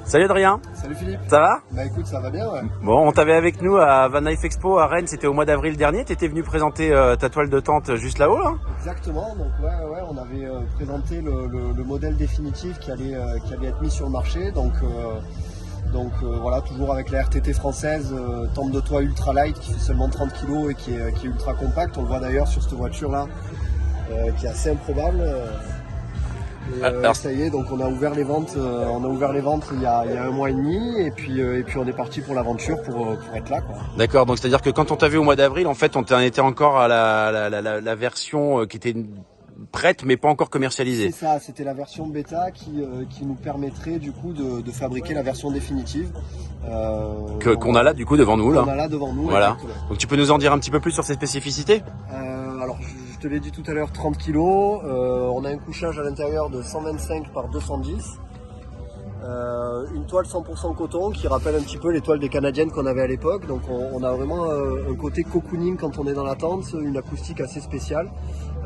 Salut Adrien, Salut Philippe. ça va? Bah écoute, ça va bien, ouais. Bon, on t'avait avec nous à Van Life Expo à Rennes, c'était au mois d'avril dernier. T'étais venu présenter ta toile de tente juste là-haut, là? Exactement, donc ouais, on avait présenté le modèle définitif qui allait être mis sur le marché. Voilà, toujours avec la RTT française, tente de toit ultra light qui fait seulement 30 kg et qui est ultra compact. On le voit d'ailleurs sur cette voiture-là, qui est assez improbable. Alors, ça y est, donc on a ouvert les ventes, il y a un mois et demi, et puis on est parti pour l'aventure pour être là, quoi. D'accord, donc c'est-à-dire que quand on t'a vu au mois d'avril, en fait, on était encore à la version qui était prête mais pas encore commercialisée. C'est ça, c'était la version bêta qui nous permettrait du coup de fabriquer la version définitive. Qu'on a là du coup devant nous, là. On a là devant nous. Voilà. Exactement. Donc tu peux nous en dire un petit peu plus sur ces spécificités? Alors je te l'ai dit tout à l'heure, 30 kg. On a un couchage à l'intérieur de 125 par 210. Une toile 100% coton qui rappelle un petit peu les toiles des Canadiennes qu'on avait à l'époque. Donc on a vraiment un côté cocooning quand on est dans la tente, une acoustique assez spéciale.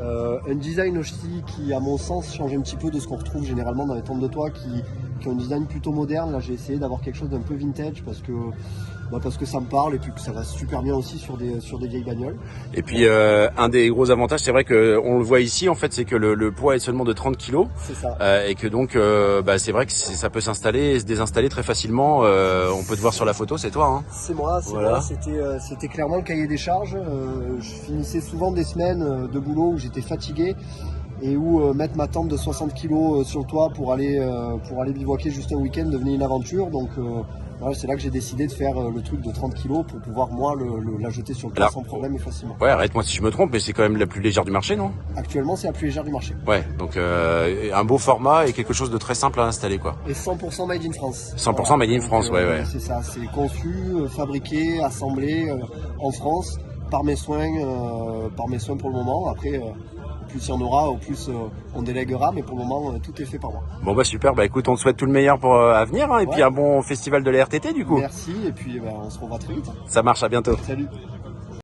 Un design aussi qui, à mon sens, change un petit peu de ce qu'on retrouve généralement dans les tentes de toit qui ont un design plutôt moderne. Là, j'ai essayé d'avoir quelque chose d'un peu vintage parce que ça me parle et puis que ça va super bien aussi sur des vieilles bagnoles. Et puis un des gros avantages, c'est vrai qu'on le voit ici, en fait, c'est que le poids est seulement de 30 kg. C'est ça. Et que donc, c'est vrai que ça peut s'installer et se désinstaller très facilement. On peut te voir sur la photo, c'est toi, hein? C'est moi, Voilà. C'était clairement le cahier des charges. Je finissais souvent des semaines de boulot où j'étais fatigué et où mettre ma tente de 60 kg sur le toit pour aller bivouaquer juste un week-end devenait une aventure. Donc voilà, c'est là que j'ai décidé de faire le truc de 30 kg pour pouvoir moi la jeter sur le toit sans problème et facilement. Ouais, arrête-moi si je me trompe, mais c'est quand même la plus légère du marché, non? Actuellement, c'est la plus légère du marché. Ouais, donc un beau format et quelque chose de très simple à installer, quoi. Et 100% made in France. 100% Voilà. made in France, ouais. C'est ça, c'est conçu, fabriqué, assemblé en France par mes soins pour le moment. Après, au plus il y en aura, au plus on déléguera, mais pour le moment, tout est fait par moi. Bon bah super, bah écoute, on te souhaite tout le meilleur pour à venir, hein, et puis un bon festival de la RTT du coup. Merci, et puis on se revoit très vite. Ça marche, à bientôt. Salut.